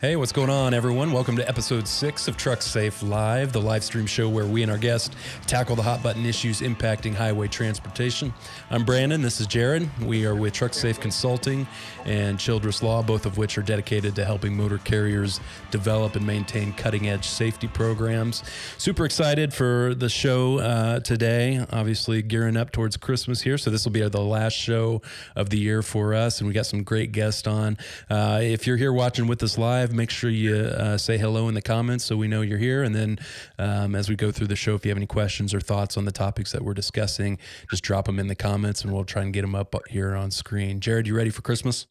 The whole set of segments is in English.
Hey, what's going on, everyone? Welcome to episode 6 of Trucksafe Live, the live stream show where we and our guests tackle the hot button issues impacting highway transportation. I'm Brandon. This is Jared. We are with Trucksafe Consulting and Childress Law, both of which are dedicated to helping motor carriers develop and maintain cutting-edge safety programs. Super excited for the show today. Obviously, gearing up towards Christmas here, so this will be the last show of the year for us, and we got some great guests on. If you're here watching with us live, make sure you say hello in the comments so we know you're here. And then as we go through the show, if you have any questions or thoughts on the topics that we're discussing, just drop them in the comments and we'll try and get them up here on screen. Jared, you ready for Christmas?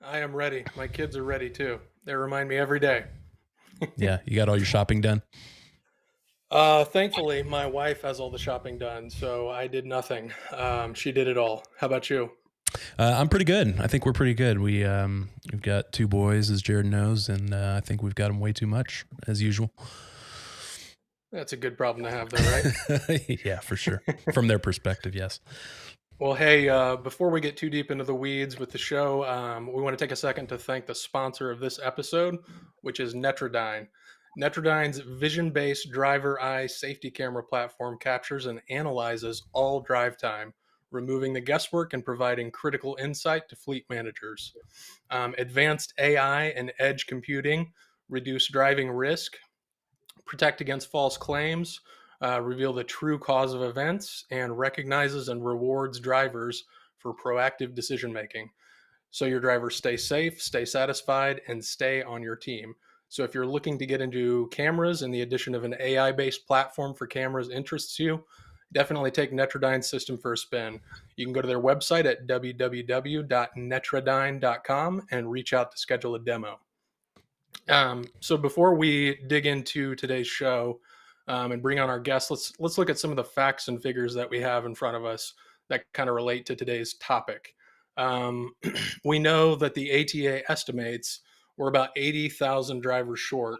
I am ready. My kids are ready too. They remind me every day. Yeah, you got all your shopping done? Thankfully, my wife has all the shopping done, so I did nothing. She did it all. How about you? I'm pretty good. I think we're pretty good. We've got 2 boys, as Jared knows, and I think we've got them way too much, as usual. That's a good problem to have, though, right? Yeah, for sure. From their perspective, yes. Well, hey, before we get too deep into the weeds with the show, we want to take a second to thank the sponsor of this episode, which is Netrodyne. Netrodyne's vision-based driver eye safety camera platform captures and analyzes all drive time, removing the guesswork and providing critical insight to fleet managers. Advanced AI and edge computing reduce driving risk, protect against false claims, reveal the true cause of events, and recognizes and rewards drivers for proactive decision making. So your drivers stay safe, stay satisfied, and stay on your team. So if you're looking to get into cameras and the addition of an AI-based platform for cameras interests you, definitely take Netrodyne's system for a spin. You can go to their website at www.netrodyne.com and reach out to schedule a demo. So before we dig into today's show and bring on our guests, let's look at some of the facts and figures that we have in front of us that kind of relate to today's topic. We know that the ATA estimates we're about 80,000 drivers short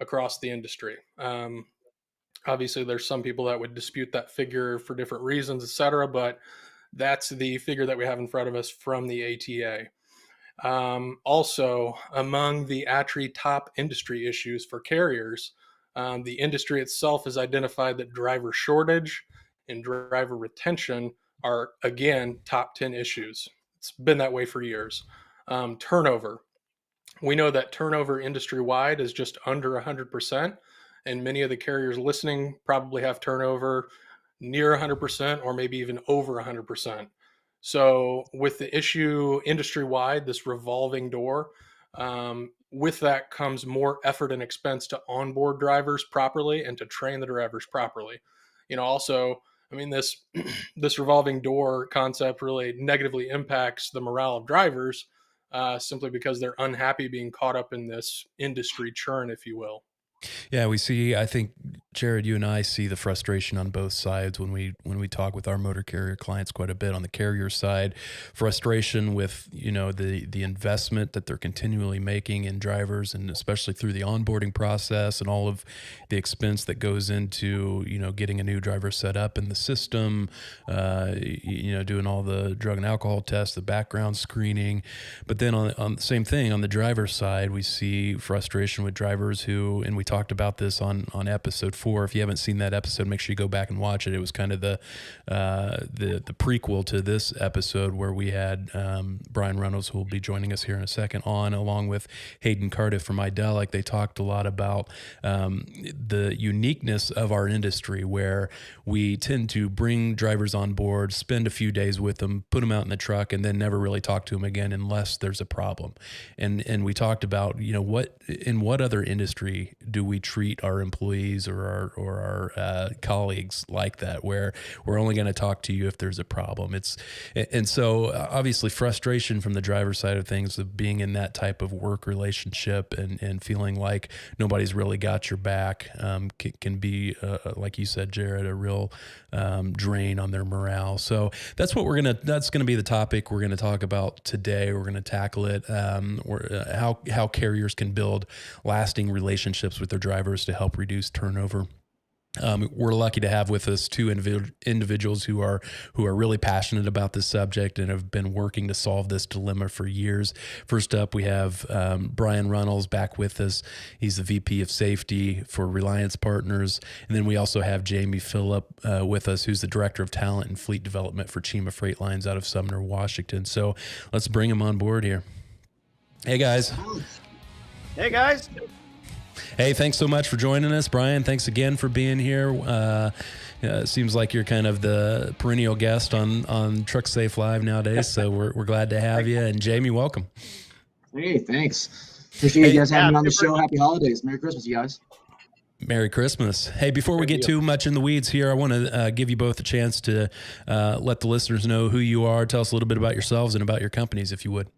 across the industry. Obviously, there's some people that would dispute that figure for different reasons, et cetera, but that's the figure that we have in front of us from the ATA. Also, among the ATRI top industry issues for carriers, the industry itself has identified that driver shortage and driver retention are, again, top 10 issues. It's been that way for years. Turnover. We know that turnover industry-wide is just under 100%, and many of the carriers listening probably have turnover near 100% or maybe even over 100%. So with the issue industry-wide, this revolving door, with that comes more effort and expense to onboard drivers properly and to train the drivers properly. Also, I mean, this revolving door concept really negatively impacts the morale of drivers simply because they're unhappy being caught up in this industry churn, if you will. Yeah, we see, I think, Jared, you and I see the frustration on both sides when we talk with our motor carrier clients quite a bit. On the carrier side, frustration with, the investment that they're continually making in drivers, and especially through the onboarding process and all of the expense that goes into, getting a new driver set up in the system, doing all the drug and alcohol tests, the background screening. But then on the same thing, on the driver side, we see frustration with drivers who, and we talked about this on episode 4. If you haven't seen that episode, make sure you go back and watch it. It was kind of the prequel to this episode where we had Brian Runnels, who will be joining us here in a second, on, along with Hayden Cardiff from Idelic. They talked a lot about the uniqueness of our industry, where we tend to bring drivers on board, spend a few days with them, put them out in the truck, and then never really talk to them again unless there's a problem. And we talked about, what other industry do we treat our employees or our colleagues like that, where we're only going to talk to you if there's a problem? And so obviously frustration from the driver's side of things, of being in that type of work relationship and feeling like nobody's really got your back, can be, like you said, Jared, a real drain on their morale. So that's going to be the topic we're going to talk about today. We're going to tackle it, how carriers can build lasting relationships with their drivers to help reduce turnover. We're lucky to have with us two individuals who are really passionate about this subject and have been working to solve this dilemma for years. First up, we have Brian Runnels back with us. He's the VP of Safety for Reliance Partners, and then we also have Jamie Phillip with us, who's the Director of Talent and Fleet Development for Cheema Freightlines out of Sumner, Washington. So let's bring them on board here. Hey guys. Hey guys. Hey, thanks so much for joining us, Brian. Thanks again for being here. It seems like you're kind of the perennial guest on Trucksafe Live nowadays, so we're glad to have you. And Jamie, welcome. Hey, thanks. Appreciate you guys having me on the show. Happy holidays. Merry Christmas, you guys. Merry Christmas. Hey, before we get too much in the weeds here, I want to give you both a chance to let the listeners know who you are. Tell us a little bit about yourselves and about your companies, if you would.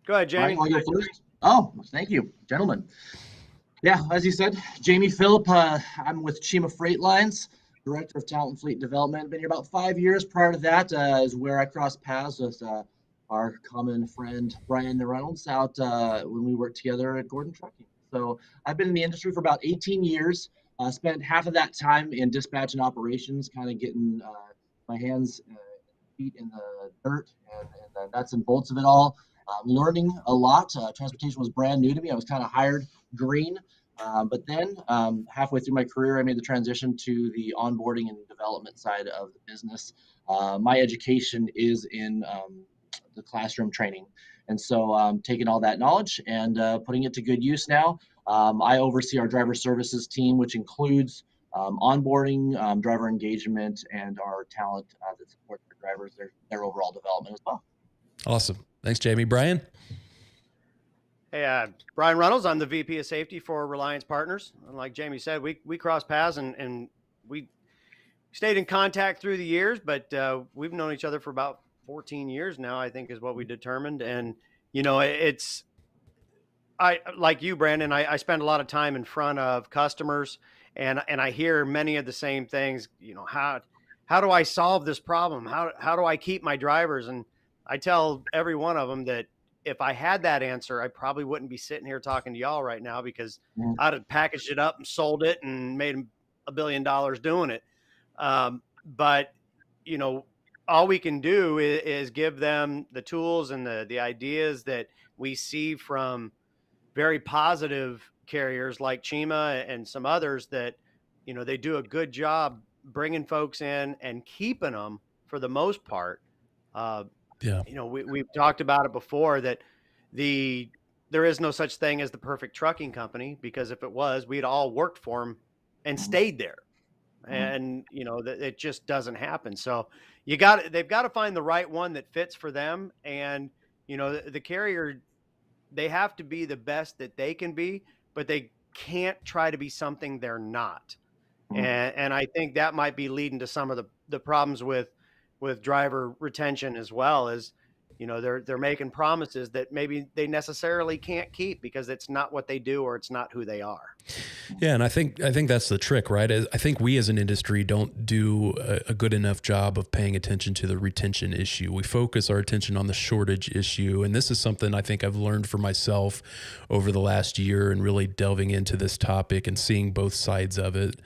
Go ahead, Jamie. Right, I'll go first. Oh, thank you, gentlemen. Yeah, as you said, Jamie Phillip. I'm with Cheema Freightlines, Director of Talent and Fleet Development. Been here about 5 years. Prior to that is where I crossed paths with our common friend, Brian Runnels, out when we worked together at Gordon Trucking. So I've been in the industry for about 18 years. Spent half of that time in dispatch and operations, kind of getting my hands feet in the dirt and the nuts and bolts of it all. Learning a lot. Transportation was brand new to me. I was kind of hired green. But then halfway through my career, I made the transition to the onboarding and development side of the business. My education is in the classroom training. And so taking all that knowledge and putting it to good use now. I oversee our driver services team, which includes onboarding, driver engagement, and our talent that supports our drivers, their overall development as well. Awesome. Thanks, Jamie. Brian? Hey, Brian Runnels. I'm the VP of Safety for Reliance Partners. And like Jamie said, we crossed paths and we stayed in contact through the years, but we've known each other for about 14 years now, I think is what we determined. And, you know, I like you, Brandon, I spend a lot of time in front of customers and I hear many of the same things, you know, how do I solve this problem? How do I keep my drivers? And I tell every one of them that if I had that answer, I probably wouldn't be sitting here talking to y'all right now because I'd have packaged it up and sold it and made $1 billion doing it. But, you know, all we can do is give them the tools and the ideas that we see from very positive carriers like Cheema and some others that, you know, they do a good job bringing folks in and keeping them for the most part. Yeah. You know, we've talked about it before that there is no such thing as the perfect trucking company, because if it was, we'd all worked for them and stayed there. And, you know, that it just doesn't happen. So they've got to find the right one that fits for them. And, you know, the carrier, they have to be the best that they can be, but they can't try to be something they're not. And I think that might be leading to some of the problems with driver retention as well. As you know, they're making promises that maybe they necessarily can't keep because it's not what they do or it's not who they are. Yeah, and I think that's the trick, right? I think we as an industry don't do a good enough job of paying attention to the retention issue. We focus our attention on the shortage issue, and this is something I think I've learned for myself over the last year and really delving into this topic and seeing both sides of it.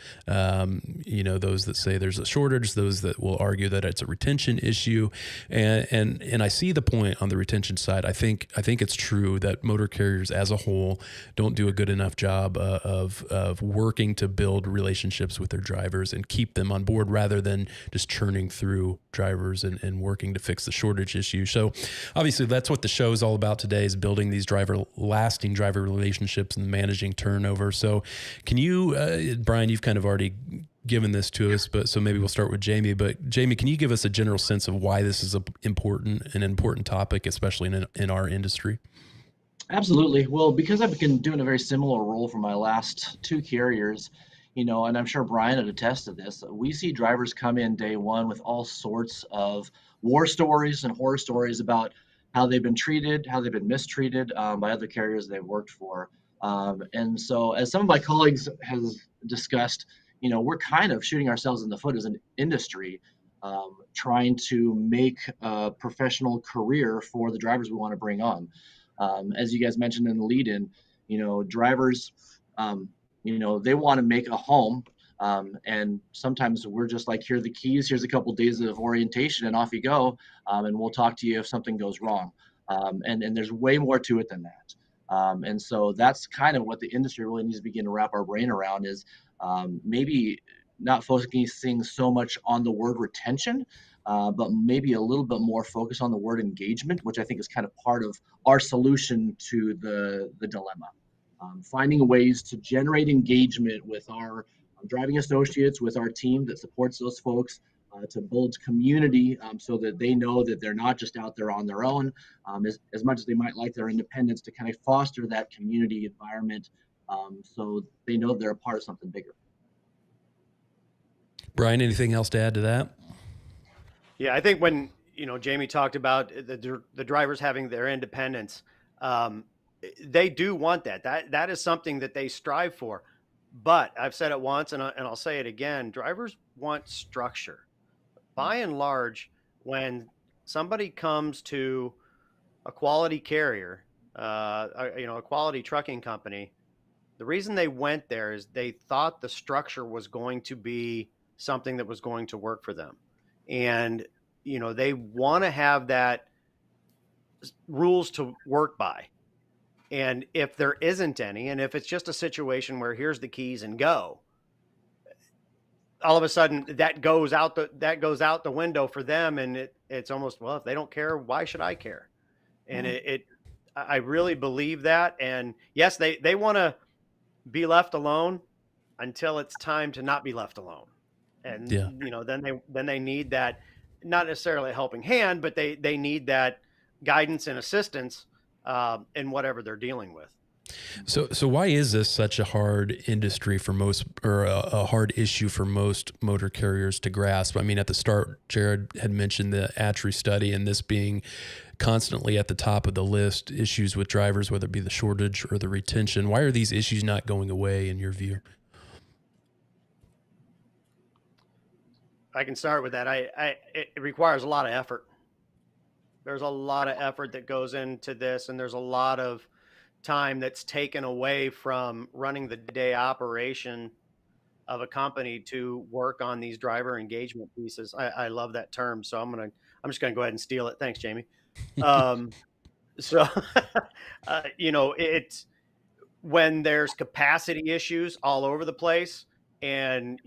You know, those that say there's a shortage, those that will argue that it's a retention issue, and I see the point on the retention side. I think it's true that motor carriers as a whole don't do a good enough job of working to build relationships with their drivers and keep them on board rather than just churning through drivers and working to fix the shortage issue. So obviously that's what the show is all about today, is building these lasting driver relationships and managing turnover. So can you, Brian, you've kind of already given this to us, but so maybe we'll start with Jamie. But Jamie, can you give us a general sense of why this is an important topic, especially in our industry? Absolutely. Well, because I've been doing a very similar role for my last two carriers, you know, and I'm sure Brian would attest to this, we see drivers come in day one with all sorts of war stories and horror stories about how they've been treated, how they've been mistreated by other carriers they've worked for. And so as some of my colleagues has discussed, you know, we're kind of shooting ourselves in the foot as an industry, trying to make a professional career for the drivers we want to bring on. As you guys mentioned in the lead-in, you know, drivers, they want to make a home. And sometimes we're just like, here are the keys, here's a couple days of orientation, and off you go. And we'll talk to you if something goes wrong. And there's way more to it than that. And so that's kind of what the industry really needs to begin to wrap our brain around, is maybe not focusing so much on the word retention, but maybe a little bit more focus on the word engagement, which I think is kind of part of our solution to the dilemma. Finding ways to generate engagement with our driving associates, with our team that supports those folks, to build community, so that they know that they're not just out there on their own, as much as they might like their independence, to kind of foster that community environment, so they know they're a part of something bigger. Brian, anything else to add to that? Yeah, I think when Jamie talked about the drivers having their independence, they do want that. That is something that they strive for. But I've said it once, and I'll say it again: drivers want structure. By and large, when somebody comes to a quality carrier, a quality trucking company, the reason they went there is they thought the structure was going to be something that was going to work for them. And, they want to have that rules to work by. And if there isn't any, and if it's just a situation where here's the keys and go, all of a sudden that goes out the window for them. And it's almost, well, if they don't care, why should I care? And I really believe that. And yes, they want to be left alone until it's time to not be left alone. And, then they need that, not necessarily a helping hand, but they need that guidance and assistance in whatever they're dealing with. So why is this such a hard industry for most, or a hard issue for most motor carriers to grasp? I mean, at the start, Jared had mentioned the ATRI study, and this being constantly at the top of the list, issues with drivers, whether it be the shortage or the retention. Why are these issues not going away in your view? I can start with that. It requires a lot of effort. There's a lot of effort that goes into this, and there's a lot of time that's taken away from running the day operation of a company to work on these driver engagement pieces. I love that term, so I'm just gonna go ahead and steal it. Thanks, Jamie. So it's when there's capacity issues all over the place, and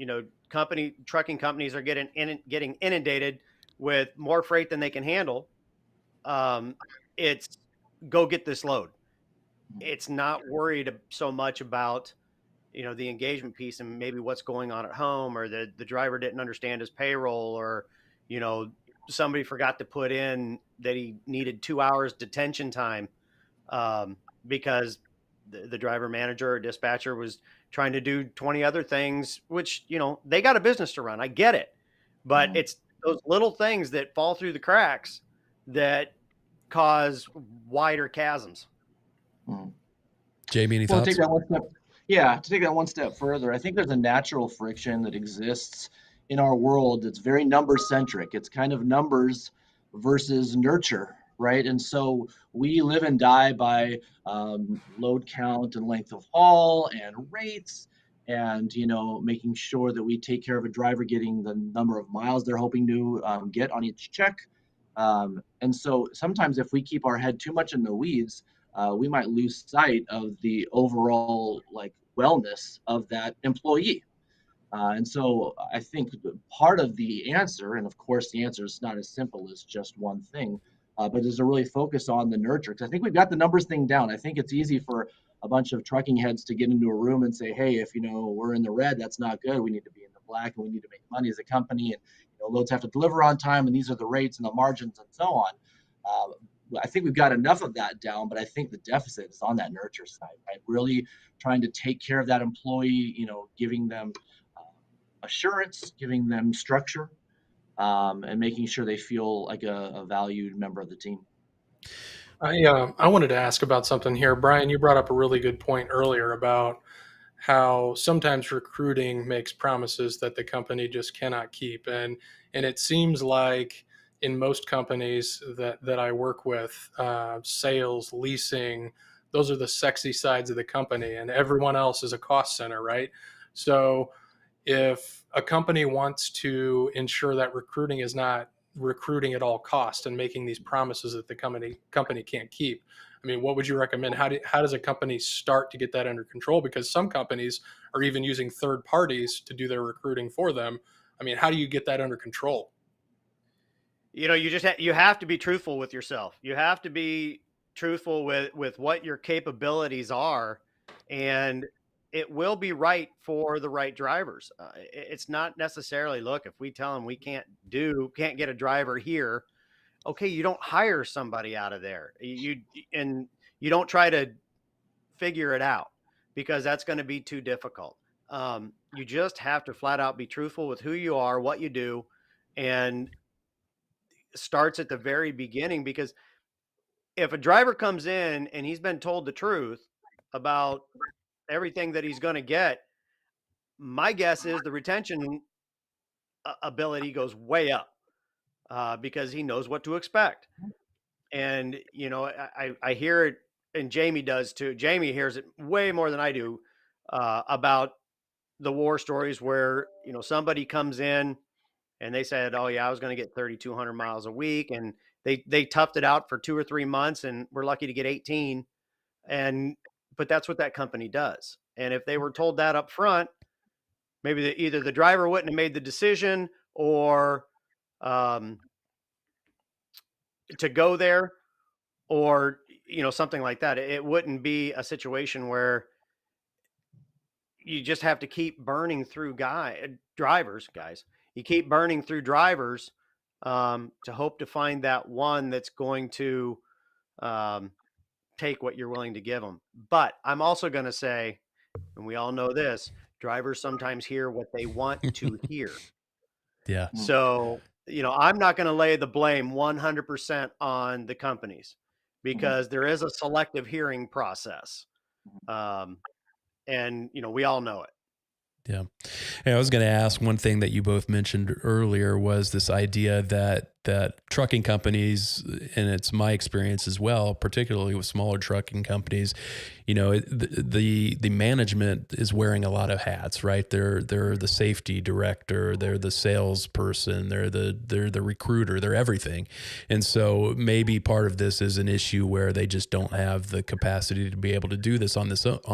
trucking companies are getting inundated with more freight than they can handle. It's go get this load. It's not worried so much about the engagement piece and maybe what's going on at home, or the driver didn't understand his payroll, or somebody forgot to put in that he needed 2 hours detention time because the driver manager or dispatcher was trying to do 20 other things, which they got a business to run. I get it, but it's those little things that fall through the cracks that cause wider chasms. Jamie, any thoughts? To take that one step further, I think there's a natural friction that exists in our world that's very number centric. It's kind of numbers versus nurture, right? And so we live and die by load count and length of haul and rates, and making sure that we take care of a driver getting the number of miles they're hoping to get on each check. And so sometimes if we keep our head too much in the weeds, we might lose sight of the overall wellness of that employee. And so I think part of the answer, and of course the answer is not as simple as just one thing, but is to really focus on the nurture. Because I think we've got the numbers thing down. I think it's easy for a bunch of trucking heads to get into a room and say, hey, if we're in the red, that's not good. We need to be in the black, and we need to make money as a company, and loads have to deliver on time, and these are the rates and the margins and so on. I think we've got enough of that down, but I think the deficit is on that nurture side, right? Really trying to take care of that employee, giving them assurance, giving them structure, and making sure they feel like a valued member of the team. I wanted to ask about something here. Brian, you brought up a really good point earlier about how sometimes recruiting makes promises that the company just cannot keep. And it seems like in most companies that I work with, sales, leasing, those are the sexy sides of the company, and everyone else is a cost center, right? So if a company wants to ensure that recruiting is not recruiting at all cost and making these promises that the company can't keep, I mean, what would you recommend? How does a company start to get that under control? Because some companies are even using third parties to do their recruiting for them. I mean, how do you get that under control? You know, you have to be truthful with yourself. You have to be truthful with what your capabilities are, and it will be right for the right drivers. It's not necessarily, look, if we tell them we can't get a driver here, okay, you don't hire somebody out of there. And you don't try to figure it out, because that's going to be too difficult. You just have to flat out be truthful with who you are, what you do, and starts at the very beginning. Because if a driver comes in and he's been told the truth about everything that he's going to get, my guess is the retention ability goes way up, because he knows what to expect. And, you know, I hear it, and Jamie does too. Jamie hears it way more than I do, about the war stories where, you know, somebody comes in and they said, oh yeah, I was going to get 3,200 miles a week. And they toughed it out for 2 or 3 months and we're lucky to get 18. But that's what that company does. And if they were told that up front, maybe either the driver wouldn't have made the decision, or to go there, or, you know, something like that. It wouldn't be a situation where you just have to keep burning through drivers, guys. You keep burning through drivers, to hope to find that one that's going to take what you're willing to give them. But I'm also going to say, and we all know this, drivers sometimes hear what they want to hear. Yeah. So, you know, I'm not going to lay the blame 100% on the companies, because there is a selective hearing process. And, you know, we all know it. Yeah. And I was going to ask, one thing that you both mentioned earlier was this idea that trucking companies, and it's my experience as well, particularly with smaller trucking companies, you know, the management is wearing a lot of hats, right? They're the safety director, they're the salesperson, they're the recruiter, they're everything. And so maybe part of this is an issue where they just don't have the capacity to be able to do this on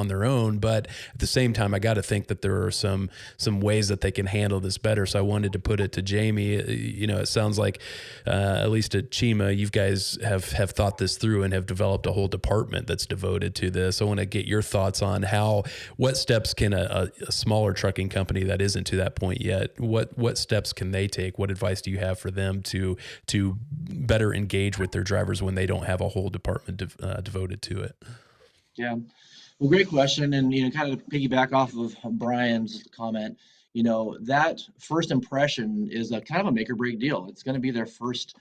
their own. But at the same time, I got to think that there are some ways that they can handle this better. So I wanted to put it to Jamie. You know, it sounds like, at least at Cheema, you guys have thought this through and have developed a whole department that's devoted to this. I want to get your thoughts on what steps can a smaller trucking company that isn't to that point yet, what steps can they take? What advice do you have for them to better engage with their drivers when they don't have a whole department devoted to it? Yeah. Well, great question. And, you know, kind of piggyback off of Brian's comment, you know, that first impression is a kind of a make or break deal. It's going to be their first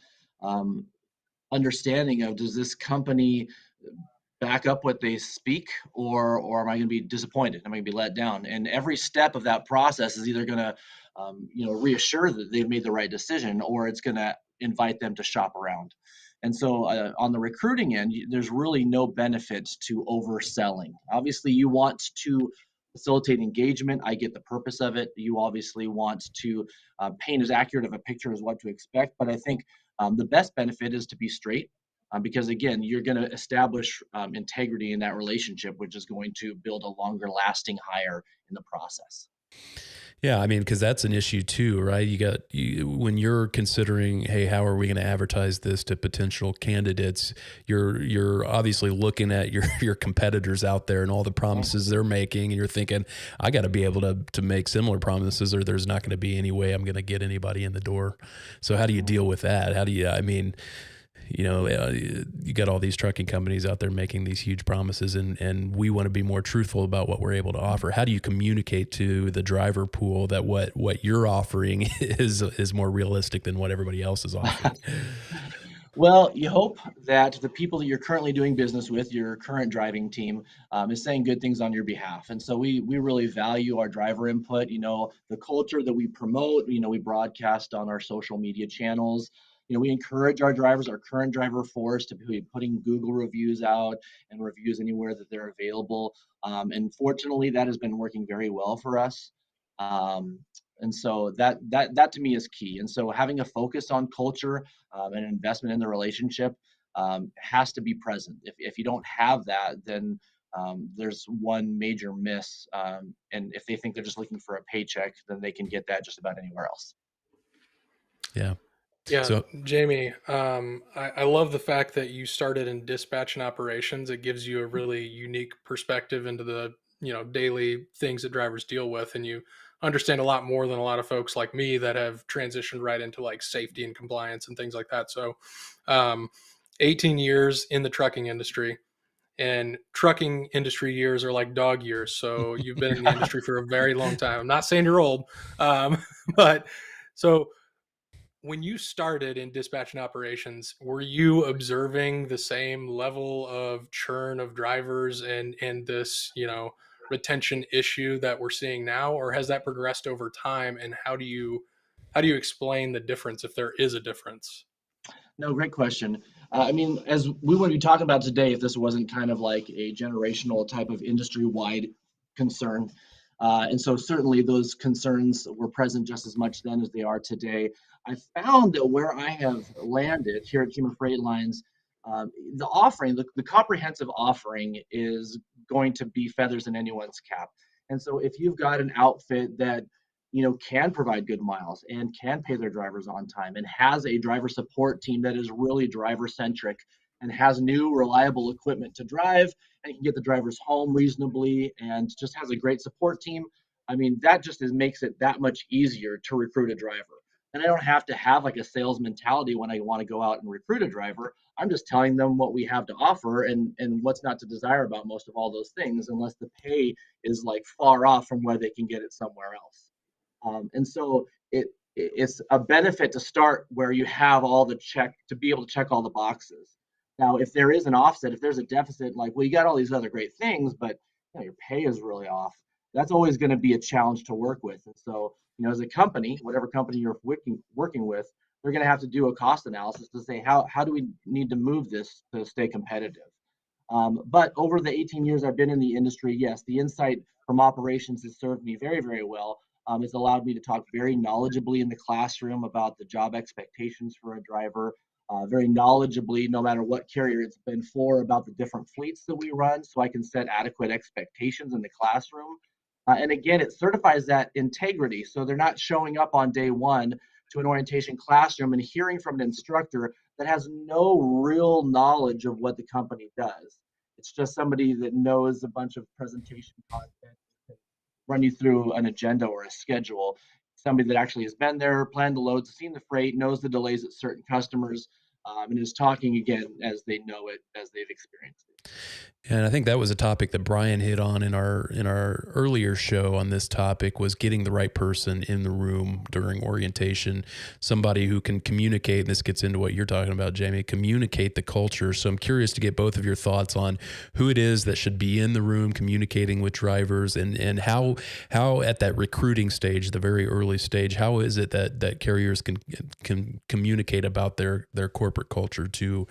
understanding of, does this company back up what they speak, or am I going to be disappointed? Am I going to be let down? And every step of that process is either going to, you know, reassure that they've made the right decision, or it's going to invite them to shop around. And so on the recruiting end, there's really no benefit to overselling. Obviously, you want to facilitate engagement. I get the purpose of it. You obviously want to paint as accurate of a picture as what to expect. But I think the best benefit is to be straight, because again, you're going to establish integrity in that relationship, which is going to build a longer lasting hire in the process. Yeah, I mean, because that's an issue too, right? When you're considering, hey, how are we going to advertise this to potential candidates? You're obviously looking at your competitors out there and all the promises they're making, and you're thinking, I got to be able to make similar promises, or there's not going to be any way I'm going to get anybody in the door. So how do you deal with that? I mean, you know, you got all these trucking companies out there making these huge promises, and we want to be more truthful about what we're able to offer. How do you communicate to the driver pool that what you're offering is more realistic than what everybody else is offering? Well, you hope that the people that you're currently doing business with, your current driving team, is saying good things on your behalf. And so we really value our driver input. You know, the culture that we promote, you know, we broadcast on our social media channels. we encourage our drivers, our current driver force, to be putting Google reviews out and reviews anywhere that they're available. And fortunately, that has been working very well for us. Um, and so that to me is key. And so having a focus on culture and investment in the relationship has to be present. If you don't have that, then there's one major miss. And if they think they're just looking for a paycheck, then they can get that just about anywhere else. Yeah. Yeah, So Jamie, I love the fact that you started in dispatch and operations. It gives you a really unique perspective into the daily things that drivers deal with, and you understand a lot more than a lot of folks like me that have transitioned right into like safety and compliance and things like that. So, 18 years in the trucking industry, and trucking industry years are like dog years. So you've been in the industry for a very long time. I'm not saying you're old, but so when you started in dispatch and operations, were you observing the same level of churn of drivers and this, retention issue that we're seeing now, or has that progressed over time? And how do you explain the difference if there is a difference? No, great question. I mean, as we would be talking about today, if this wasn't kind of like a generational type of industry-wide concern, and so certainly those concerns were present just as much then as they are today. I found that where I have landed here at Cheema Freightlines, the offering, the comprehensive offering, is going to be feathers in anyone's cap. And so if you've got an outfit that can provide good miles and can pay their drivers on time and has a driver support team that is really driver centric and has new reliable equipment to drive and can get the drivers home reasonably and just has a great support team, I mean, that just makes it that much easier to recruit a driver. And I don't have to have like a sales mentality when I want to go out and recruit a driver. I'm just telling them what we have to offer and what's not to desire about most of all those things, unless the pay is like far off from where they can get it somewhere else. And so it's a benefit to start where you have all the check to be able to check all the boxes. Now, if there is an offset, if there's a deficit, like, well, you got all these other great things, but your pay is really off. That's always going to be a challenge to work with. And so, as a company, whatever company you're working with, they're going to have to do a cost analysis to say how do we need to move this to stay competitive. But over the 18 years I've been in the industry, yes, the insight from operations has served me very, very well. It's allowed me to talk very knowledgeably in the classroom about the job expectations for a driver, very knowledgeably, no matter what carrier it's been for, about the different fleets that we run, so I can set adequate expectations in the classroom. And again, it certifies that integrity. So they're not showing up on day one to an orientation classroom and hearing from an instructor that has no real knowledge of what the company does. It's just somebody that knows a bunch of presentation content, run you through an agenda or a schedule. Somebody that actually has been there, planned the loads, seen the freight, knows the delays at certain customers, and is talking again as they know it, as they've experienced it. And I think that was a topic that Brian hit on in our earlier show on this topic, was getting the right person in the room during orientation, somebody who can communicate. And this gets into what you're talking about, Jamie, communicate the culture. So I'm curious to get both of your thoughts on who it is that should be in the room communicating with drivers, and how at that recruiting stage, the very early stage, how is it that carriers can communicate about their corporate culture to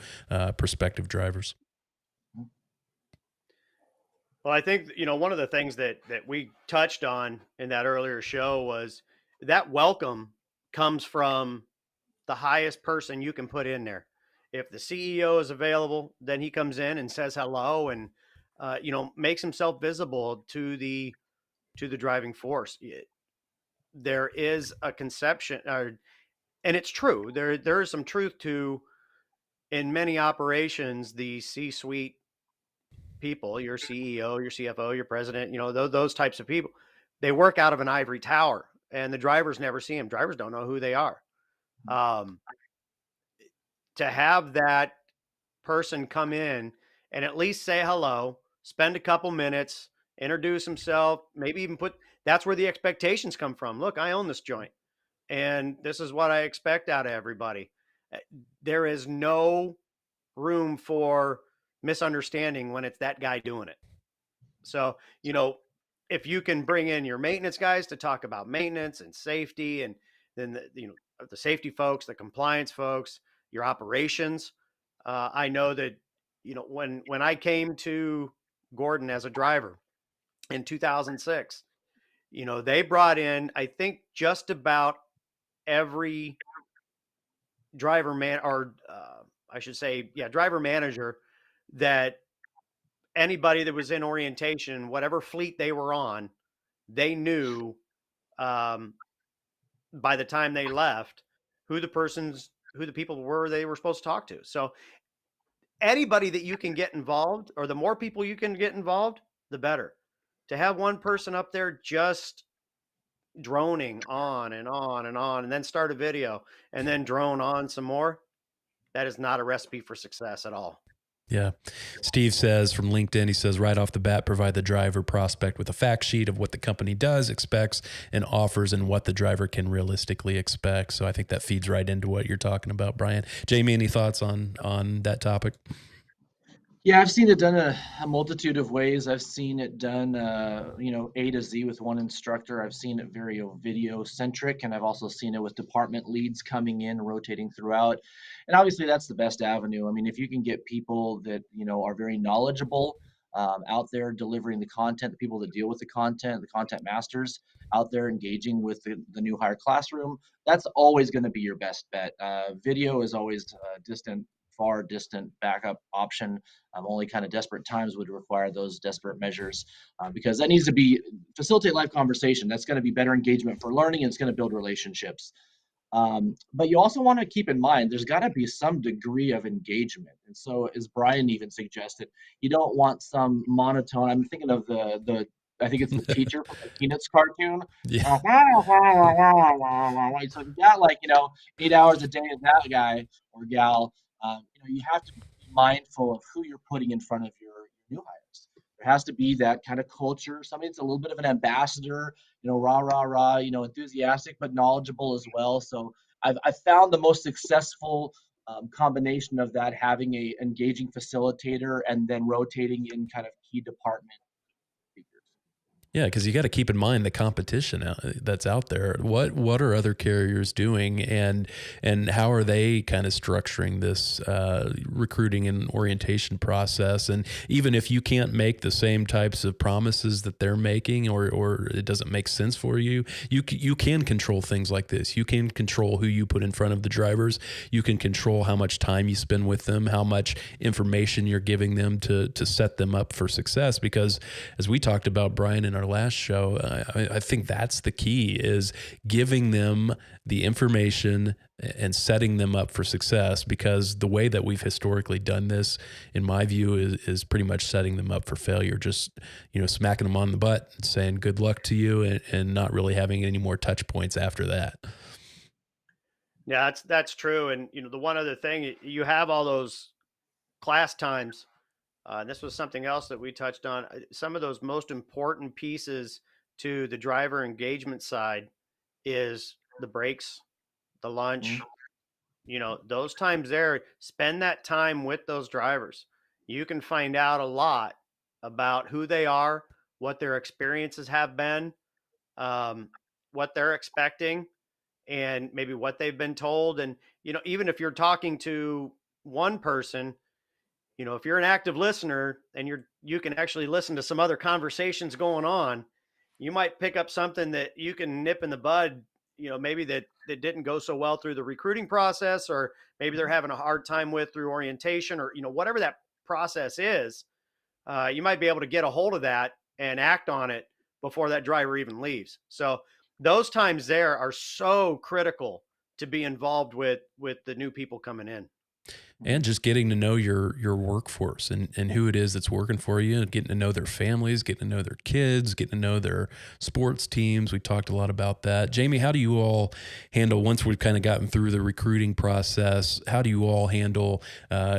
prospective drivers? Well, I think, one of the things that we touched on in that earlier show was that welcome comes from the highest person you can put in there. If the CEO is available, then he comes in and says hello and, makes himself visible to the driving force. There is a conception, and it's true. There is some truth to, in many operations, the C-suite people, your CEO, your CFO, your president, those types of people, they work out of an ivory tower, and the drivers never see them. Drivers don't know who they are. To have that person come in and at least say hello, spend a couple minutes, introduce himself, maybe even that's where the expectations come from. Look, I own this joint, and this is what I expect out of everybody. There is no room for misunderstanding when it's that guy doing it. So, if you can bring in your maintenance guys to talk about maintenance and safety, and then the safety folks, the compliance folks, your operations. I know that, when I came to Gordon as a driver in 2006, they brought in, I think, just about every driver man, or I should say, yeah, driver manager, that anybody that was in orientation, whatever fleet they were on, they knew, um, by the time they left, who the people were they were supposed to talk to. So anybody that you can get involved, or the more people you can get involved, the better. To have one person up there just droning on and on and on, and then start a video and then drone on some more, that is not a recipe for success at all. Yeah. Steve says from LinkedIn, he says, right off the bat, provide the driver prospect with a fact sheet of what the company does, expects, and offers, and what the driver can realistically expect. So I think that feeds right into what you're talking about, Brian. Jamie, any thoughts on that topic? Yeah, I've seen it done a multitude of ways. I've seen it done, A to Z with one instructor. I've seen it very video centric, and I've also seen it with department leads coming in, rotating throughout. And obviously, that's the best avenue. I mean, if you can get people that are very knowledgeable out there delivering the content, the people that deal with the content masters out there engaging with the new hire classroom, that's always going to be your best bet. Video is always far distant backup option. Only kind of desperate times would require those desperate measures because that needs to be facilitate live conversation. That's going to be better engagement for learning, and it's going to build relationships. But you also want to keep in mind there's got to be some degree of engagement. And so, as Brian even suggested, you don't want some monotone. I'm thinking of I think it's the teacher from the Peanuts cartoon. Yeah. So you got 8 hours a day of that guy or gal. You have to be mindful of who you're putting in front of your new hires. There has to be that kind of culture. Somebody that's a little bit of an ambassador, rah, rah, rah, enthusiastic, but knowledgeable as well. So I've found the most successful combination of that, having a engaging facilitator and then rotating in kind of key department figures. Yeah, because you got to keep in mind the competition that's out there. What are other carriers doing, and how are they kind of structuring this recruiting and orientation process? And even if you can't make the same types of promises that they're making, or it doesn't make sense for you, you can control things like this. You can control who you put in front of the drivers. You can control how much time you spend with them, how much information you're giving them to set them up for success. Because as we talked about, Brian, in our last show, I think that's the key, is giving them the information and setting them up for success, because the way that we've historically done this, in my view, is pretty much setting them up for failure. Just, smacking them on the butt and saying good luck to you, and not really having any more touch points after that. Yeah, that's true. And, the one other thing, you have all those class times. This was something else that we touched on. Some of those most important pieces to the driver engagement side is the breaks, the lunch, those times there. Spend that time with those drivers. You can find out a lot about who they are, what their experiences have been, what they're expecting, and maybe what they've been told. And, even if you're talking to one person, if you're an active listener and you can actually listen to some other conversations going on, you might pick up something that you can nip in the bud, maybe that didn't go so well through the recruiting process, or maybe they're having a hard time with through orientation, or, whatever that process is. You might be able to get a hold of that and act on it before that driver even leaves. So those times there are so critical to be involved with the new people coming in. And just getting to know your workforce and who it is that's working for you, and getting to know their families, getting to know their kids, getting to know their sports teams. We talked a lot about that. Jamie, how do you all handle, once we've kind of gotten through the recruiting process, how do you all handle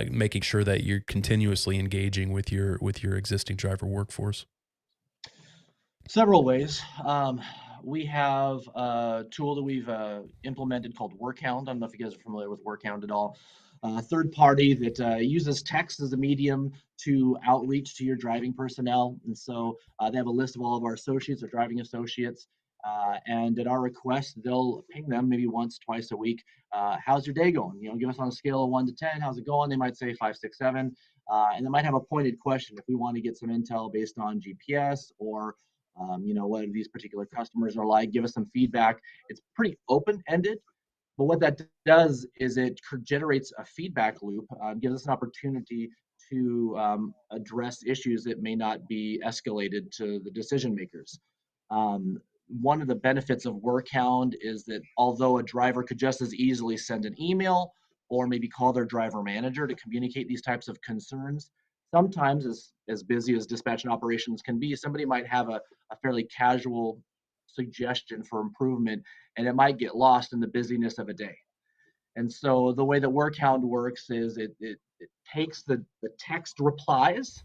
making sure that you're continuously engaging with your existing driver workforce? Several ways. We have a tool that we've implemented called WorkHound. I don't know if you guys are familiar with WorkHound at all. A third party that uses text as a medium to outreach to your driving personnel. And so they have a list of all of our associates or driving associates. And at our request, they'll ping them maybe once, twice a week. How's your day going? Give us on a scale of 1 to 10. How's it going? They might say 5, 6, 7. And they might have a pointed question if we want to get some intel based on GPS or what these particular customers are like. Give us some feedback. It's pretty open-ended. But what that does is it generates a feedback loop, gives us an opportunity to address issues that may not be escalated to the decision makers. One of the benefits of WorkHound is that although a driver could just as easily send an email or maybe call their driver manager to communicate these types of concerns, sometimes as busy as dispatch and operations can be, somebody might have a fairly casual suggestion for improvement, and it might get lost in the busyness of a day. And so the way that WorkHound works is it takes the text replies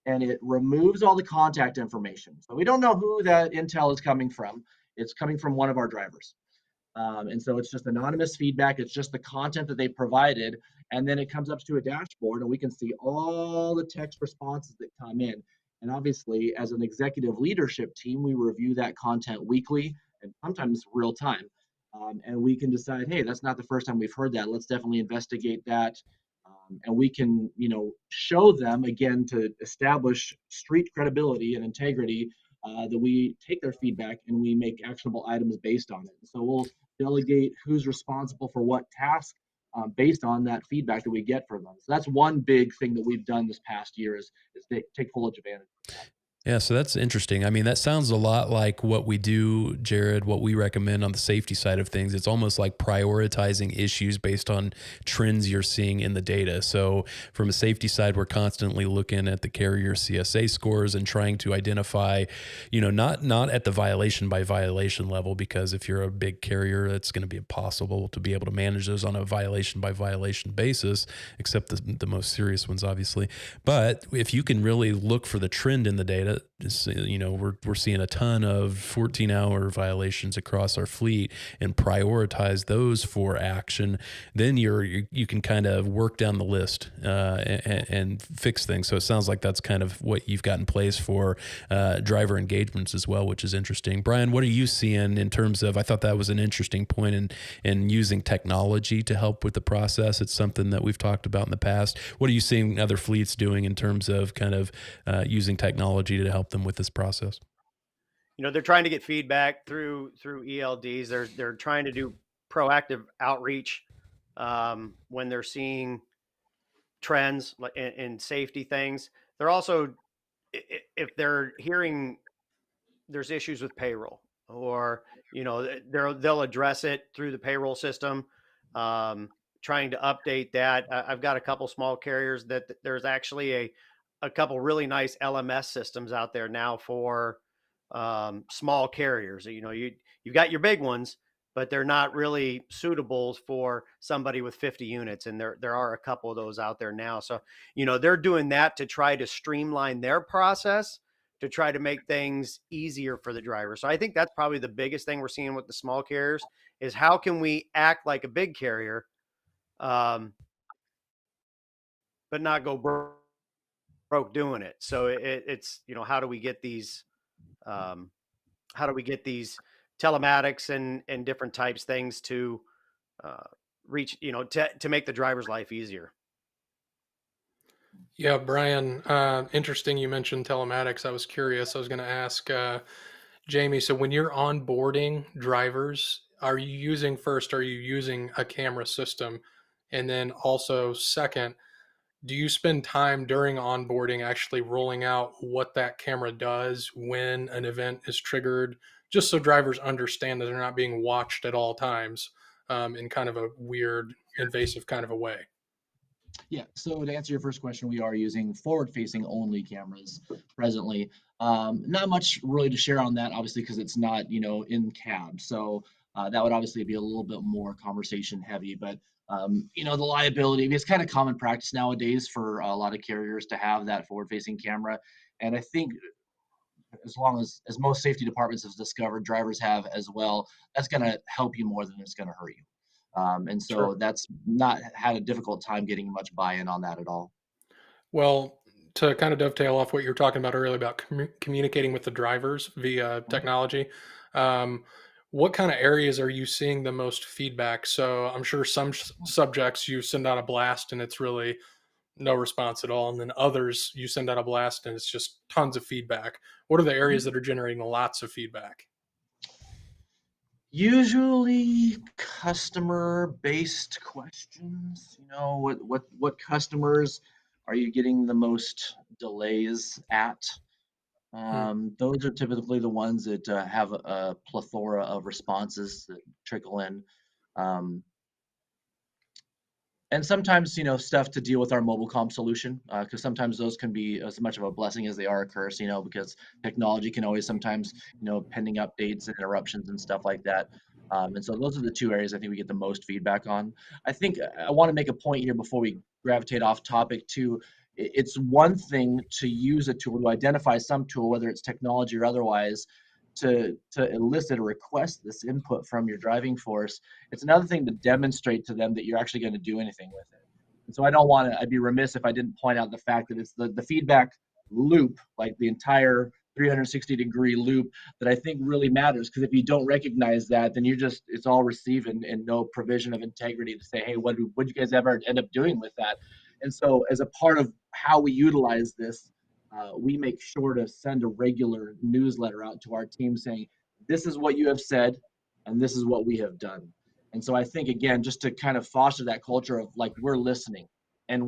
and it removes all the contact information. So we don't know who that intel is coming from. It's coming from one of our drivers. And so it's just anonymous feedback. It's just the content that they provided. And then it comes up to a dashboard and we can see all the text responses that come in. And obviously, as an executive leadership team, we review that content weekly and sometimes real time. And we can decide, hey, that's not the first time we've heard that. Let's definitely investigate that. And we can, show them, again, to establish street credibility and integrity, that we take their feedback and we make actionable items based on it. So we'll delegate who's responsible for what task based on that feedback that we get from them. So that's one big thing that we've done this past year is take full advantage of that. Yeah, so that's interesting. I mean, that sounds a lot like what we do, Jared, what we recommend on the safety side of things. It's almost like prioritizing issues based on trends you're seeing in the data. So from a safety side, we're constantly looking at the carrier CSA scores and trying to identify, not at the violation by violation level, because if you're a big carrier, it's going to be impossible to be able to manage those on a violation by violation basis, except the most serious ones, obviously. But if you can really look for the trend in the data, we're seeing a ton of 14-hour violations across our fleet and prioritize those for action. Then you can kind of work down the list and fix things. So it sounds like that's kind of what you've got in place for driver engagements as well, which is interesting. Brian, what are you seeing in terms of? I thought that was an interesting point in using technology to help with the process. It's something that we've talked about in the past. What are you seeing other fleets doing in terms of kind of using technology to help them with this process? They're trying to get feedback through ELDs. They're trying to do proactive outreach when they're seeing trends in safety things. They're also, if they're hearing there's issues with payroll, or they'll address it through the payroll system, trying to update that. I've got a couple small carriers that there's actually a couple really nice LMS systems out there now for small carriers. You've got your big ones, but they're not really suitable for somebody with 50 units. And there are a couple of those out there now. So, they're doing that to try to streamline their process, to try to make things easier for the driver. So I think that's probably the biggest thing we're seeing with the small carriers is how can we act like a big carrier, but not go broke doing it. So it's how do we get these telematics and different types things to reach, to make the driver's life easier. Yeah, Brian, interesting you mentioned telematics. I was curious. I was going to ask Jamie, so when you're onboarding drivers, are you using a camera system? And then also, second, do you spend time during onboarding actually rolling out what that camera does when an event is triggered, just so drivers understand that they're not being watched at all times in kind of a weird, invasive kind of a way? Yeah, so to answer your first question, we are using forward-facing only cameras presently. Not much really to share on that, obviously, because it's not, in cab. So that would obviously be a little bit more conversation heavy. But, the liability, it's kind of common practice nowadays for a lot of carriers to have that forward-facing camera. And I think as long as most safety departments have discovered, drivers have as well, that's going to help you more than it's going to hurt you. And so Sure. that's not had a difficult time getting much buy-in on that at all. Well, to kind of dovetail off what you were talking about earlier about communicating with the drivers via technology, Um, what kind of areas are you seeing the most feedback? So I'm sure some subjects you send out a blast and it's really no response at all. And then others you send out a blast and it's just tons of feedback. What are the areas that are generating lots of feedback? Usually customer-based questions. What customers are you getting the most delays at? Hmm. Those are typically the ones that have a plethora of responses that trickle in. Um, and sometimes, stuff to deal with our mobile comm solution, because sometimes those can be as much of a blessing as they are a curse, because technology can always sometimes, pending updates and interruptions and stuff like that. And so those are the two areas I think we get the most feedback on. I think I want to make a point here before we gravitate off topic too. It's one thing to use a tool, to identify some tool, whether it's technology or otherwise, to elicit or request this input from your driving force. It's another thing to demonstrate to them that you're actually going to do anything with it. And so I'd be remiss if I didn't point out the fact that it's the feedback loop, like the entire 360-degree loop, that I think really matters. Because if you don't recognize that, then it's all receive and no provision of integrity to say, hey, what you guys ever end up doing with that? And so as a part of how we utilize this, we make sure to send a regular newsletter out to our team saying, this is what you have said, and this is what we have done. And so I think, again, just to kind of foster that culture of like, we're listening and